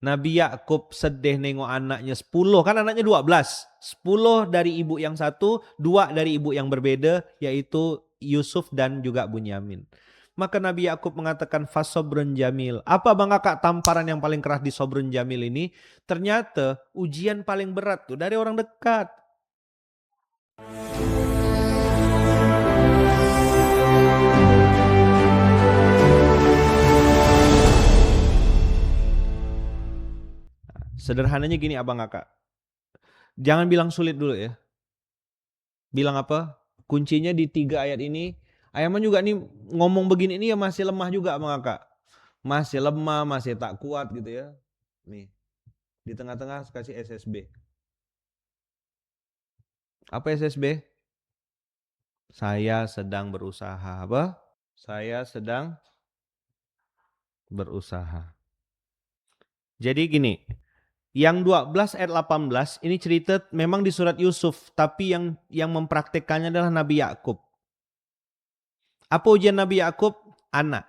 Nabi Yakub sedih nengok anaknya 10, kan anaknya 12. 10 dari ibu yang satu, 2 dari ibu yang berbeda, yaitu Yusuf dan juga Bunyamin. Maka Nabi Yakub mengatakan fasobrun jamil. Apa Bang Kakak tamparan yang paling keras di sobrun jamil ini? Ternyata ujian paling berat tuh dari orang dekat. Sederhananya gini Abang Kakak. Jangan bilang sulit dulu ya. Bilang apa? Kuncinya di 3 ayat ini. Ayaman juga nih ngomong begini ini ya masih lemah juga Abang Kakak. Masih lemah, masih tak kuat gitu ya. Nih, di tengah-tengah kasih SSB. Apa SSB? Saya sedang berusaha. Apa? Saya sedang berusaha. Jadi gini, yang 12 ayat 18 ini cerita memang di surat Yusuf, tapi yang mempraktekannya adalah Nabi Yakub. Apa ujian Nabi Yakub? Anak.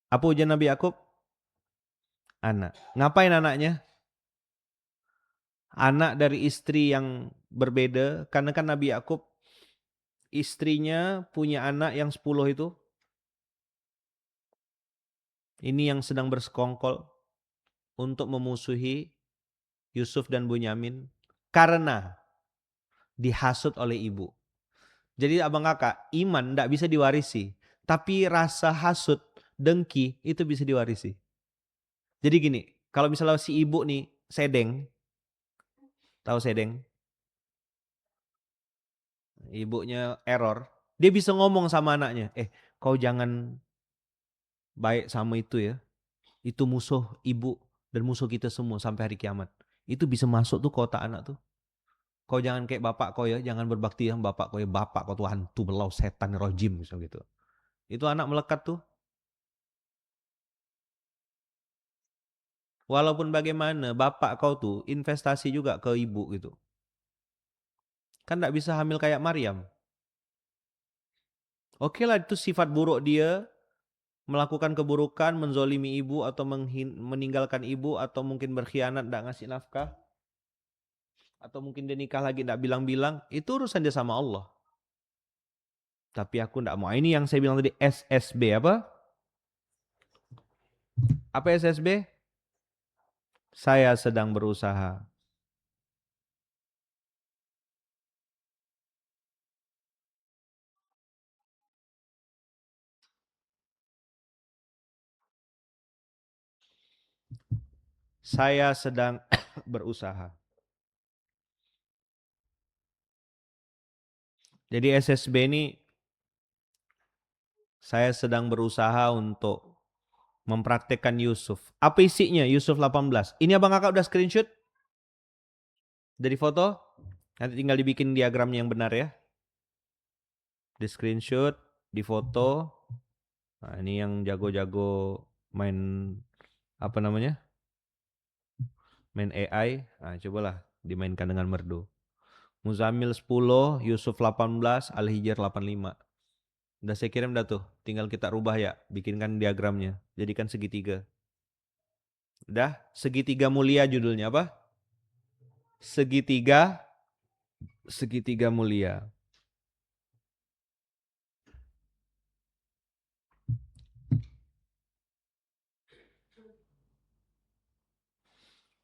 Apa ujian Nabi Yakub? Anak. Ngapain anaknya? Anak dari istri yang berbeda, karena kan Nabi Yakub istrinya punya anak yang 10 itu. Ini yang sedang bersekongkol untuk memusuhi Yusuf dan Bunyamin karena dihasut oleh ibu. Jadi abang kakak, iman tidak bisa diwarisi. Tapi rasa hasut, dengki itu bisa diwarisi. Jadi gini, kalau misalnya si ibu nih sedeng, tahu sedeng? Ibunya error, dia bisa ngomong sama anaknya, kau jangan baik sama itu ya. Itu musuh ibu dan musuh kita semua sampai hari kiamat. Itu bisa masuk tuh ke otak anak tuh. Kau jangan kayak bapak kau ya, jangan berbakti sama bapak kau ya. Bapak kau tuh hantu belau setan rojim misal gitu. Itu anak melekat tuh. Walaupun bagaimana bapak kau tuh investasi juga ke ibu gitu. Kan tidak bisa hamil kayak Maryam. Oke lah itu sifat buruk dia, melakukan keburukan, menzolimi ibu atau meninggalkan ibu atau mungkin berkhianat tidak ngasih nafkah. Atau mungkin dia nikah lagi tidak bilang-bilang, itu urusan dia sama Allah. Tapi aku tidak mau. Ini yang saya bilang tadi SSB apa? Apa SSB? Saya sedang berusaha. Saya sedang berusaha. Jadi SSB ini saya sedang berusaha untuk mempraktekkan Yusuf. Apa isinya Yusuf 18? Ini abang kakak udah screenshot dari foto? Nanti tinggal dibikin diagramnya yang benar ya. Di screenshot, di foto. Nah, ini yang jago-jago main apa namanya? Main AI. Nah, cobalah dimainkan dengan merdu. Muzamil 10, Yusuf 18, Al-Hijr 85. Udah saya kirim dah tuh. Tinggal kita rubah ya. Bikinkan diagramnya. Jadikan segitiga. Udah, segitiga mulia judulnya apa? Segitiga mulia.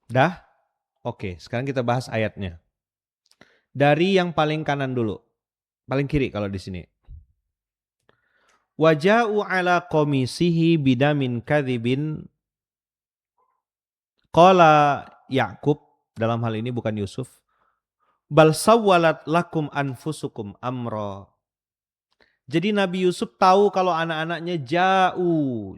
Dah? Oke, sekarang kita bahas ayatnya. Dari yang paling kanan dulu. Paling kiri kalau di sini. Waja'u ala komisihi bidamin kadhibin. Qala Yakub, dalam hal ini bukan Yusuf. Bal sawwalat lakum anfusukum amra. Jadi Nabi Yusuf tahu kalau anak-anaknya jauh.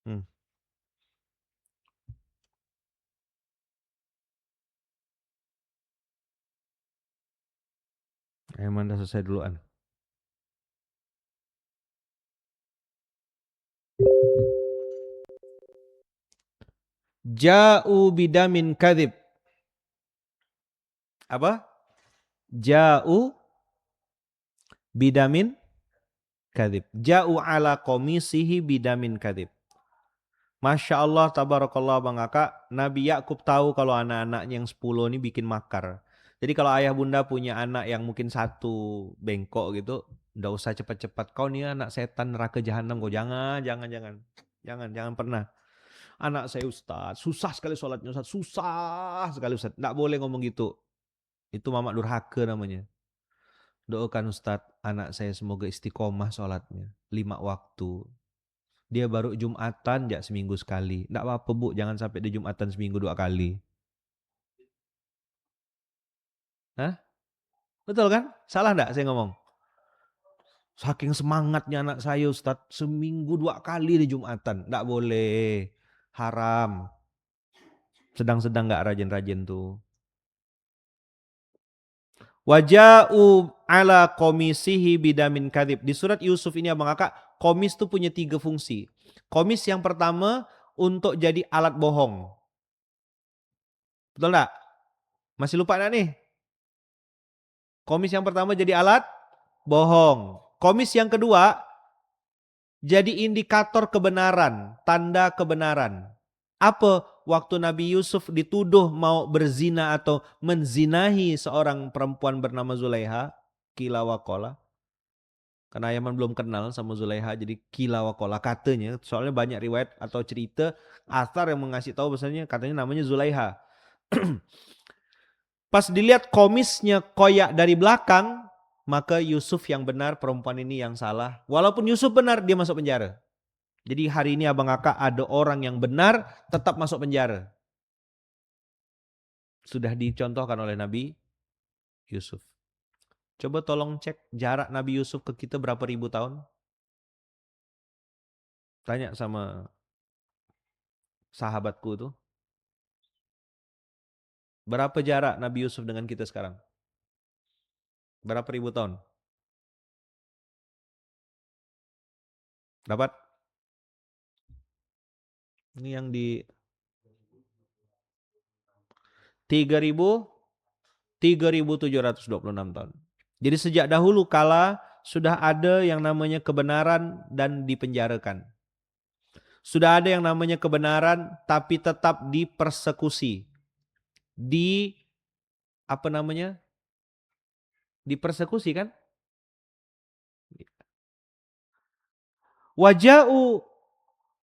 Hmm, emang udah selesai duluan. Ja'u bidamin kadhib. Apa? Ja'u bidamin kadhib. Ja'u ala komisihi bidamin kadhib. Masya Allah, tabarakallah Bang Aka, Nabi Yakub tahu kalau anak-anaknya yang 10 ini bikin makar. Jadi kalau ayah bunda punya anak yang mungkin satu bengkok gitu, nggak usah cepat-cepat. Kau nih anak setan neraka jahanam, kau jangan pernah. Anak saya Ustaz, susah sekali sholatnya Ustaz, susah sekali Ustaz. Nggak boleh ngomong gitu. Itu mamak durhaka namanya. Doakan Ustaz, anak saya semoga istiqomah sholatnya. 5 waktu. Dia baru Jumatan ya seminggu sekali. Nggak apa-apa Bu, jangan sampai di Jumatan seminggu 2 kali. Hah? Betul kan? Salah nggak saya ngomong? Saking semangatnya anak saya Ustaz, seminggu 2 kali di Jumatan. Nggak boleh. Haram. Sedang-sedang nggak rajin-rajin tuh. Waja'u ala komisihi bidamin kadhib. Di surat Yusuf ini Abang Kakak, komis tuh punya 3 fungsi. Komis yang pertama untuk jadi alat bohong. Betul nggak? Masih lupa nggak nih? Komis yang pertama jadi alat bohong. Komis yang kedua jadi indikator kebenaran, tanda kebenaran. Apa? Waktu Nabi Yusuf dituduh mau berzina atau menzinahi seorang perempuan bernama Zulaiha, kila wakola. Karena Yaman belum kenal sama Zulaiha, jadi kila wakola katanya. Soalnya banyak riwayat atau cerita, athar yang mengasih tahu bahasanya katanya namanya Zulaiha. Pas dilihat komisnya koyak dari belakang, maka Yusuf yang benar, perempuan ini yang salah. Walaupun Yusuf benar, dia masuk penjara. Jadi hari ini Abang Aka ada orang yang benar tetap masuk penjara. Sudah dicontohkan oleh Nabi Yusuf. Coba tolong cek jarak Nabi Yusuf ke kita berapa ribu tahun. Tanya sama sahabatku tuh. Berapa jarak Nabi Yusuf dengan kita sekarang? Berapa ribu tahun? Dapat? Ini yang di 3.726 tahun. Jadi sejak dahulu kala sudah ada yang namanya kebenaran dan dipenjarakan. Sudah ada yang namanya kebenaran tapi tetap dipersekusi. Apa namanya? Dipersekusi kan? Waja'u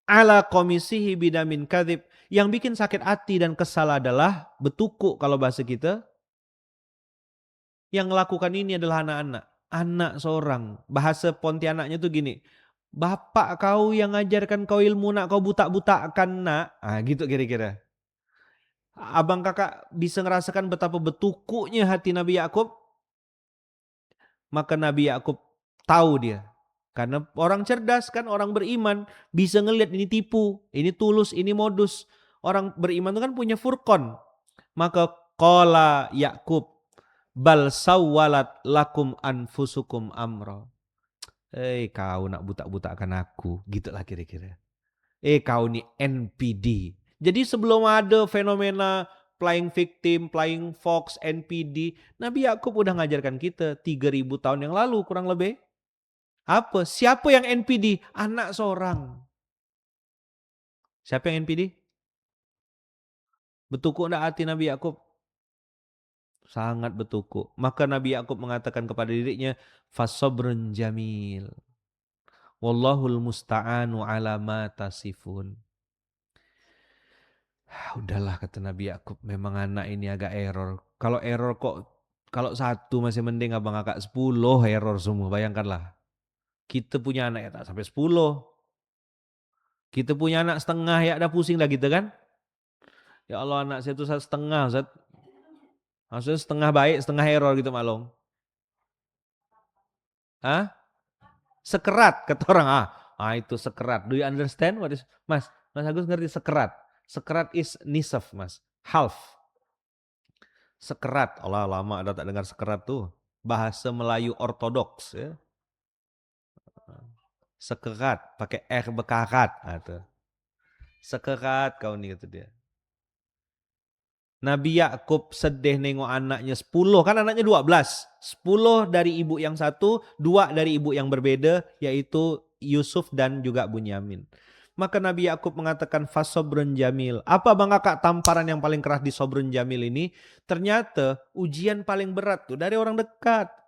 ala komisihi bidamin kadhib. Yang bikin sakit hati dan kesal adalah betuku kalau bahasa kita. Yang melakukan ini adalah anak-anak. Anak seorang. Bahasa Pontianaknya tuh gini. Bapak kau yang ngajarkan kau ilmu nak kau butak-butakkan nak. Ah gitu kira-kira. Abang kakak bisa ngerasakan betapa betukunya hati Nabi Yakub. Maka Nabi Yakub tahu dia. Karena orang cerdas kan, orang beriman. Bisa ngelihat ini tipu, ini tulus, ini modus. Orang beriman itu kan punya furqan. Maka qala Yakub bal sawwalat lakum anfusukum amra. Kau nak butak-butakkan aku. Gitulah kira-kira. Kau nih NPD. Jadi sebelum ada fenomena flying victim, flying fox, NPD, Nabi Yakub udah ngajarkan kita 3.000 tahun yang lalu kurang lebih. Apa? Siapa yang NPD? Anak seorang. Siapa yang NPD? Betuku enggak hati Nabi Yakub? Sangat betuku. Maka Nabi Yakub mengatakan kepada dirinya, fasabrun jamil. Wallahul musta'anu ala ma tasifun. Udahlah kata Nabi Yakub, memang anak ini agak error. Kalau error kok, kalau satu masih mending abang agak 10 error semua, bayangkanlah. Kita punya anak ya tak sampai 10. Kita punya anak setengah ya udah pusing dah kita kan. Ya Allah anak saya itu setengah Ustaz. Maksudnya setengah baik, setengah error gitu maklum. Hah? Sekerat kata orang. Itu sekerat. Do you understand what is Mas Agus ngerti sekerat. Sekerat is nisaf Mas. Half. Sekerat. Allah lama ada tak dengar sekerat tuh. Bahasa Melayu ortodoks ya. Sekerat pakai bekarat. Sekerat kau nih kata dia. Nabi Yakub sedih nengok anaknya 10, kan anaknya 12. 10 dari ibu yang satu, 2 dari ibu yang berbeda, yaitu Yusuf dan juga Bunyamin. Maka Nabi Yakub mengatakan fasobrun jamil. Apa Bang Kakak tamparan yang paling keras di sobrun jamil ini? Ternyata ujian paling berat tuh dari orang dekat.